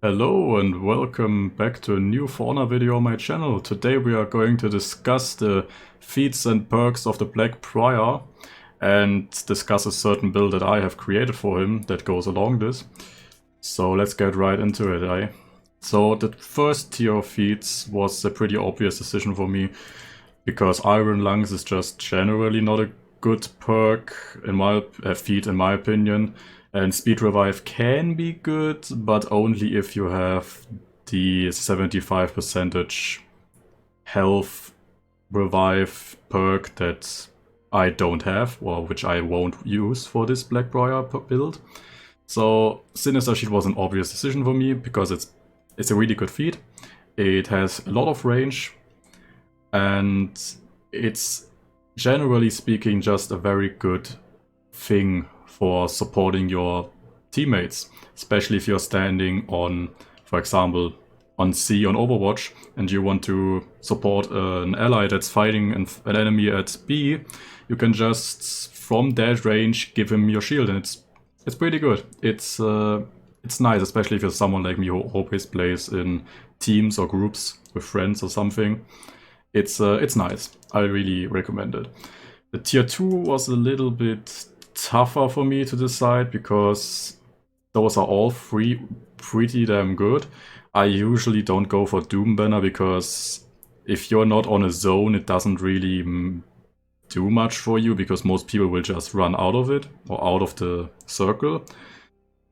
Hello and welcome back to a new For Honor video on my channel. Today we are going to discuss the feats and perks of the Black Prior and discuss a certain build that I have created for him that goes along this. So let's get right into it. So the first tier of feats was a pretty obvious decision for me because Iron Lungs is just generally not a good perk in my feat in my opinion. And Speed Revive can be good, but only if you have the 75% health revive perk that I don't have, or which I won't use for this Blackbriar build. So Sinister Shield was an obvious decision for me, because it's a really good feat. It has a lot of range, and it's generally speaking just a very good thing for supporting your teammates, especially if you're standing on, for example, on C on Overwatch, and you want to support an ally that's fighting an enemy at B. You can just, from that range, give him your shield, and it's pretty good. It's nice, especially if you're someone like me who always plays in teams or groups with friends or something. It's nice. I really recommend it. The tier 2 was a little bit tougher for me to decide, because those are all pretty damn good. I usually don't go for Doom Banner, because if you're not on a zone, it doesn't really do much for you, because most people will just run out of it or out of the circle.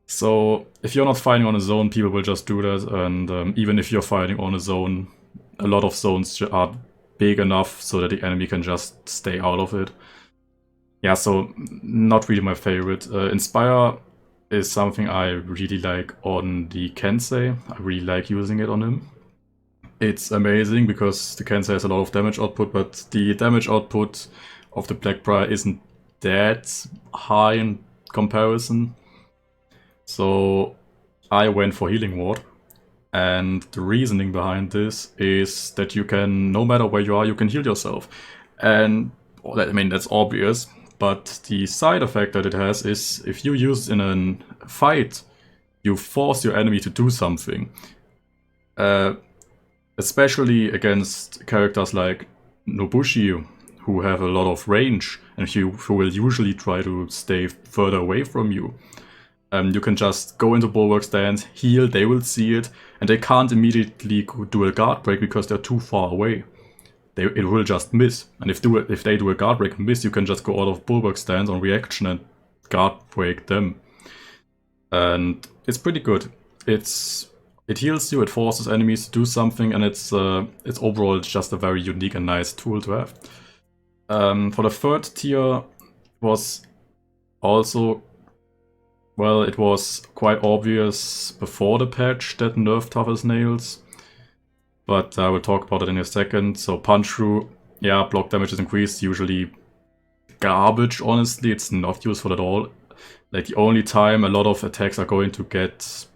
So if you're not fighting on a zone, people will just do that, and even if you're fighting on a zone, a lot of zones are big enough so that the enemy can just stay out of it. Yeah, so not really my favorite. Inspire is something I really like on the Kensei. I really like using it on him. It's amazing because the Kensei has a lot of damage output, but the damage output of the Blackbriar isn't that high in comparison. So I went for Healing Ward. And the reasoning behind this is that you can, no matter where you are, you can heal yourself. And I mean, that's obvious. But the side effect that it has is, if you use it in a fight, you force your enemy to do something. Especially against characters like Nobushi, who have a lot of range, and who will usually try to stay further away from you. You can just go into Bulwark stance, heal, they will see it, and they can't immediately do a guard break because they're too far away. It will just miss, and if they do a guard break and miss, you can just go out of Bulwark stance on reaction and guard break them. And it's pretty good. It heals you, it forces enemies to do something, and it's overall just a very unique and nice tool to have. For the third tier was also, well, it was quite obvious before the patch that nerfed Tough as Nails. But I will talk about it in a second. So Punch Through, yeah, block damage is increased, usually garbage, honestly. It's not useful at all. Like, the only time a lot of attacks are going to get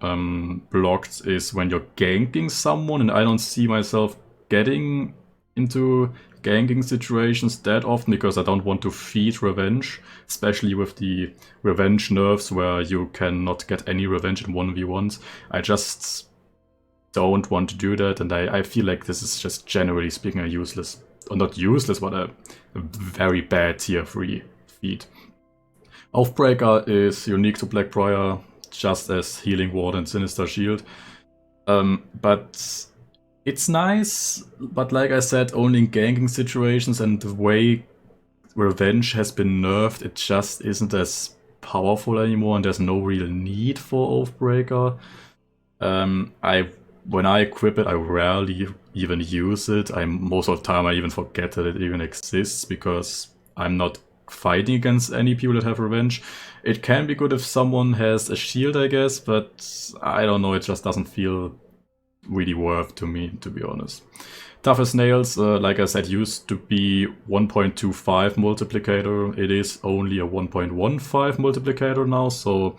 blocked is when you're ganking someone, and I don't see myself getting into ganking situations that often, because I don't want to feed revenge, especially with the revenge nerfs where you cannot get any revenge in 1v1s. I just don't want to do that, and I feel like this is just generally speaking a useless, or not useless, but a very bad tier 3 feat. Oathbreaker is unique to Blackbriar, just as Healing Ward and Sinister Shield. But it's nice, but like I said, only in ganking situations, and the way revenge has been nerfed, it just isn't as powerful anymore, and there's no real need for Oathbreaker. When I equip it, I rarely even use it. Most of the time I even forget that it even exists, because I'm not fighting against any people that have revenge. It can be good if someone has a shield, I guess, but I don't know, it just doesn't feel really worth to me, to be honest. Tough as Nails, like I said, used to be 1.25 multiplicator. It is only a 1.15 multiplicator now, so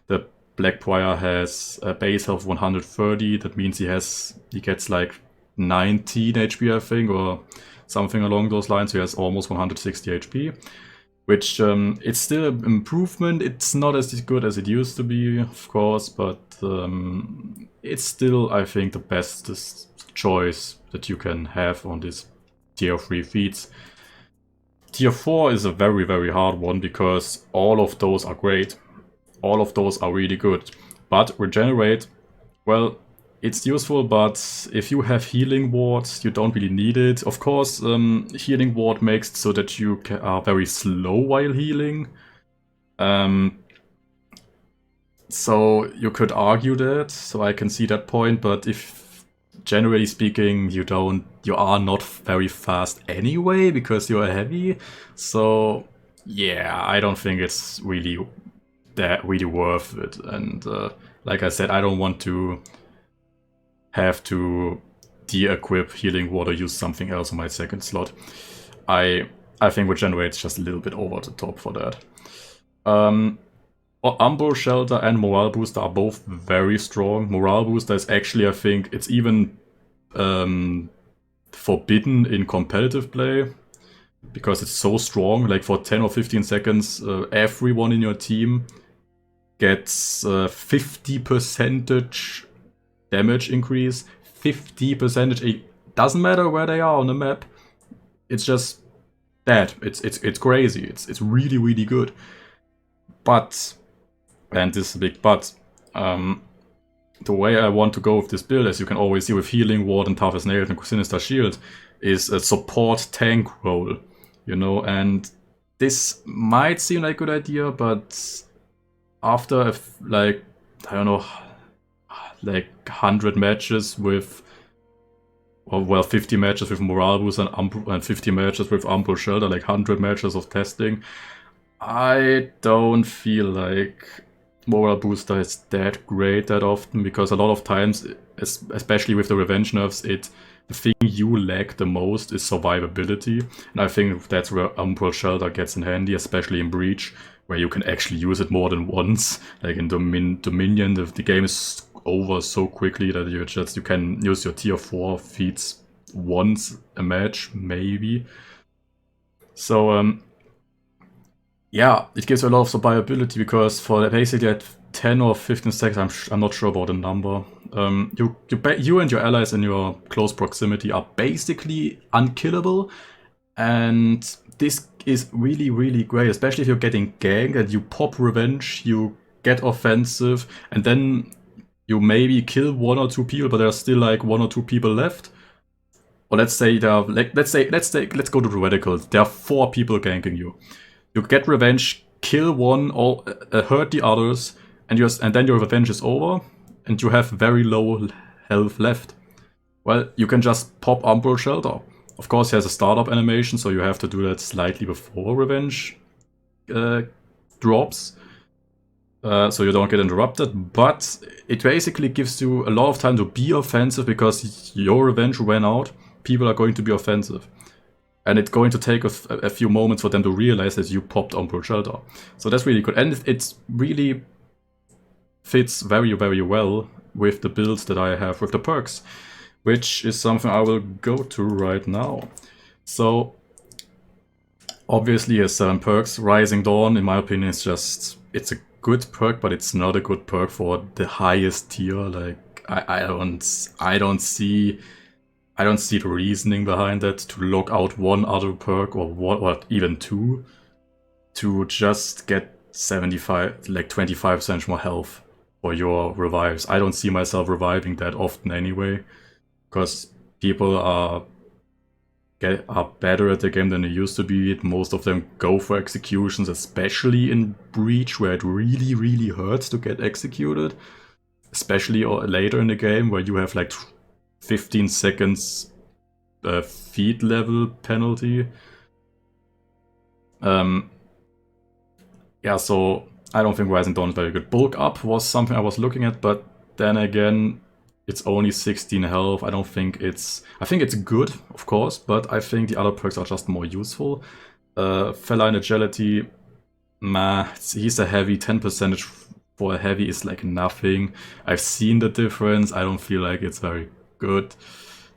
the Blackbriar has a base health of 130. That means he gets like 19 HP, I think, or something along those lines. He has almost 160 HP. which it's still an improvement. It's not as good as it used to be, of course, but it's still, I think, the best choice that you can have on this tier 3 feats. Tier 4 is a very, very hard one because all of those are great. All of those are really good. But Regenerate, well, it's useful, but if you have Healing Ward, you don't really need it. Of course, Healing Ward makes it so that you are very slow while healing. So you could argue that, so I can see that point, but if, generally speaking, you are not very fast anyway, because you are heavy, so yeah, I don't think it's really worth it, and like I said, I don't want to have to de-equip Healing Ward or use something else on my second slot. I think Regenerate's just a little bit over the top for that. Ambush Shelter and Morale Booster are both very strong. Morale Booster is actually, I think, it's even forbidden in competitive play because it's so strong. Like for 10 or 15 seconds, everyone in your team gets 50% damage increase. 50%. It doesn't matter where they are on the map. It's just that. It's crazy. It's really, really good. But, and this is a big but, the way I want to go with this build, as you can always see with Healing Ward and Tough as Nails and Sinister Shield, is a support tank role, you know, and this might seem like a good idea, but after, like, I don't know, like 100 matches with, well, 50 matches with Morale Boost and 50 matches with Ambush Shelter, like 100 matches of testing, I don't feel like Morale Booster is that great that often, because a lot of times, especially with the revenge nerfs, the thing you lack the most is survivability, and I think that's where Ambush Shelter gets in handy, especially in Breach, where you can actually use it more than once. Like in Dominion, the game is over so quickly that you can use your tier 4 feats once a match, maybe. So yeah, it gives you a lot of survivability, because for basically at 10 or 15 seconds, I'm not sure about the number, you and your allies in your close proximity are basically unkillable, and this is really, really great, especially if you're getting ganked and you pop revenge, you get offensive, and then you maybe kill 1 or 2 people, but there's still like 1 or 2 people left. Or let's say let's go to the radical. There are 4 people ganking you. You get revenge, kill 1 or hurt the others, and then your revenge is over, and you have very low health left. Well, you can just pop Umbral Shelter. Of course, he has a startup animation, so you have to do that slightly before revenge drops, so you don't get interrupted. But it basically gives you a lot of time to be offensive, because your revenge ran out. People are going to be offensive. And it's going to take a few moments for them to realize that you popped Umbral Shelter. So that's really good. And it really fits very, very well with the builds that I have with the perks, which is something I will go to right now. So obviously, has 7 perks. Rising Dawn, in my opinion, is just, it's a good perk, but it's not a good perk for the highest tier. Like, I don't see the reasoning behind that, to lock out 1 other perk, or even 2, to just get 75, like 25% more health for your revives. I don't see myself reviving that often anyway, because people are better at the game than they used to be. Most of them go for executions, especially in Breach, where it really, really hurts to get executed. Especially later in the game, where you have like 15 seconds feed level penalty. Yeah, so I don't think Rising Dawn is very good. Bulk Up was something I was looking at, but then again, it's only 16 health. I think it's good, of course, but I think the other perks are just more useful. Feline Agility, he's a heavy. 10% for a heavy is like nothing. I've seen the difference. I don't feel like it's very good.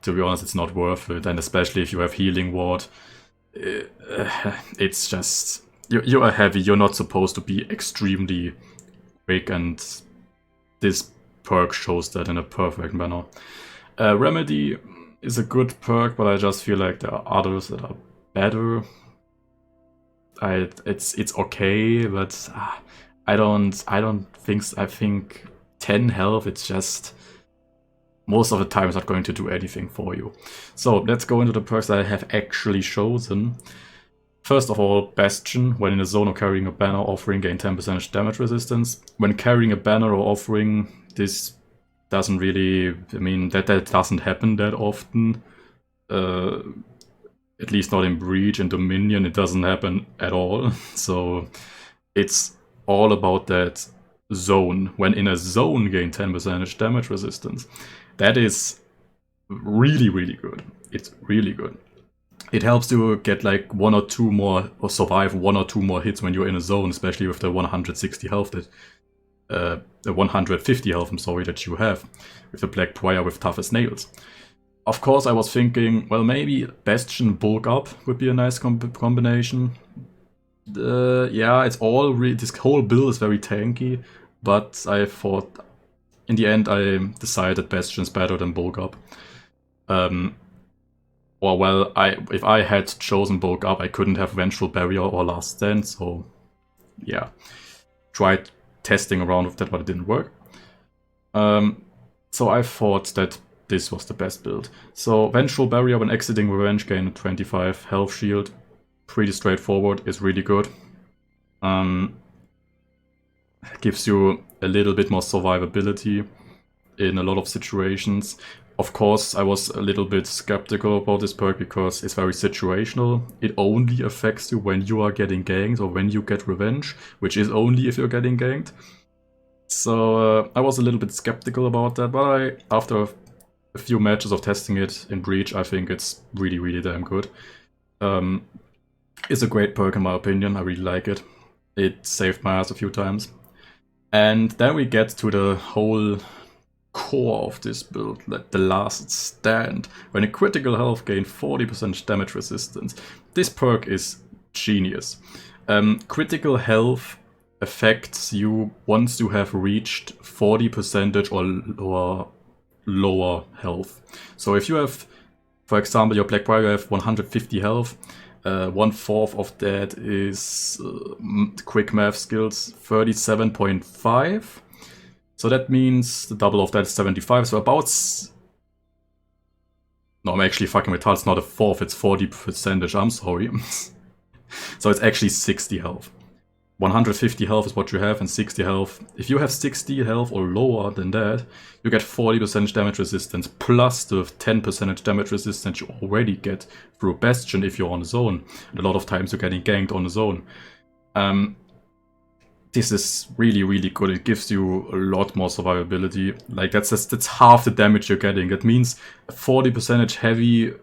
To be honest, it's not worth it, and especially if you have Healing Ward, it's just, you are heavy, you're not supposed to be extremely quick, and this perk shows that in a perfect manner. Remedy is a good perk, but I just feel like there are others that are better. It's okay, but I think 10 health, it's just most of the time it's not going to do anything for you. So let's go into the perks that I have actually chosen. First of all, Bastion. When in a zone or carrying a banner or offering, gain 10% damage resistance. When carrying a banner or offering, this doesn't really, I mean, that doesn't happen that often. At least not in Breach and Dominion, it doesn't happen at all. So it's all about that zone. When in a zone, gain 10% damage resistance. That is really, really good. It's really good. It helps you get like one or two more, or survive one or two more hits when you're in a zone, especially with the 160 health that, the 150 health, I'm sorry, that you have with the Black Prior with Tough as Nails. Of course, I was thinking, well, maybe Bastion bulk up would be a nice combination. Yeah, it's all this whole build is very tanky, but I thought in the end I decided Bastion's better than bulk up. Or well, if I had chosen bulk up, I couldn't have Vengeful Barrier or Last Stand, so yeah. Tried testing around with that, but it didn't work. So I thought that this was the best build. So Vengeful Barrier when exiting Revenge, gain 25 health shield. Pretty straightforward, is really good. Gives you a little bit more survivability in a lot of situations. Of course, I was a little bit skeptical about this perk because it's very situational. It only affects you when you are getting ganked or when you get revenge, which is only if you're getting ganked. So I was a little bit skeptical about that, but after a few matches of testing it in Breach, I think it's really, really damn good. It's a great perk in my opinion, I really like it. It saved my ass a few times. And then we get to the whole core of this build, like the Last Stand. When a critical health gain 40% damage resistance. This perk is genius. Critical health affects you once you have reached 40% or lower health. So if you have, for example, your Black Prior, you have 150 health, 1/4 of that is quick math skills, 37.5. So that means the double of that is 75, so about... No, I'm actually fucking retarded, it's not a fourth, it's 40%, I'm sorry. So it's actually 60 health. 150 health is what you have, and 60 health. If you have 60 health or lower than that, you get 40% damage resistance, plus the 10% damage resistance you already get through Bastion if you're on a zone. And a lot of times you're getting ganked on a zone. This is really, really good. It gives you a lot more survivability. Like that's half the damage you're getting. That means 40% heavy,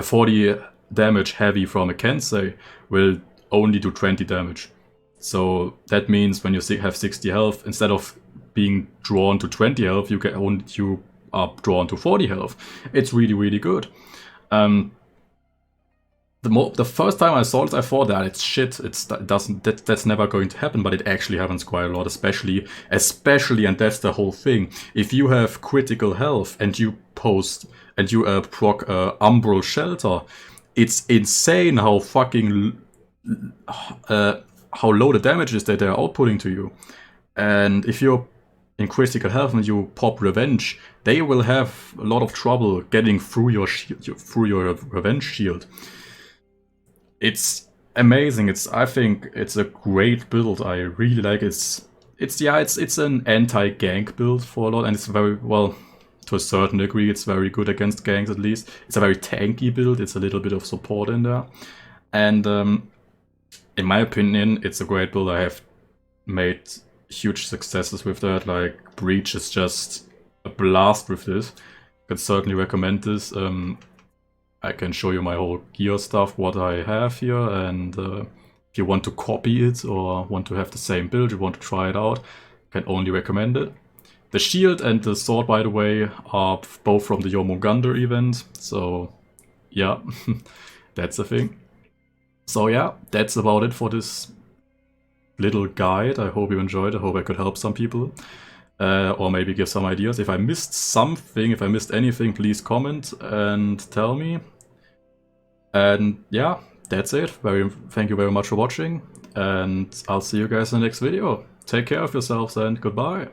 40 damage heavy from a Kensei will only do 20 damage. So that means when you have 60 health, instead of being drawn to 20 health, you are drawn to 40 health. It's really, really good. The first time I saw it, I thought that it's shit. That's never going to happen, but it actually happens quite a lot, especially, and that's the whole thing. If you have critical health and you proc Umbral Shelter, it's insane how fucking how low the damage is that they're outputting to you. And if you're in critical health and you pop Revenge, they will have a lot of trouble getting through your Revenge shield. It's amazing. I think it's a great build. I really like it. It's an anti-gank build for a lot, and it's very, well, to a certain degree, it's very good against ganks at least. It's a very tanky build. It's a little bit of support in there. And in my opinion, it's a great build. I have made huge successes with that. Like, Breach is just a blast with this. I can certainly recommend this. I can show you my whole gear stuff, what I have here, and if you want to copy it or want to have the same build, you want to try it out, I can only recommend it. The shield and the sword, by the way, are both from the Jormungandr event, so yeah, that's the thing. So yeah, that's about it for this little guide. I hope you enjoyed. I hope I could help some people. Or maybe give some ideas. If I missed something, if I missed anything, please comment and tell me. And yeah, that's it. Thank you very much for watching, and I'll see you guys in the next video. Take care of yourselves and goodbye.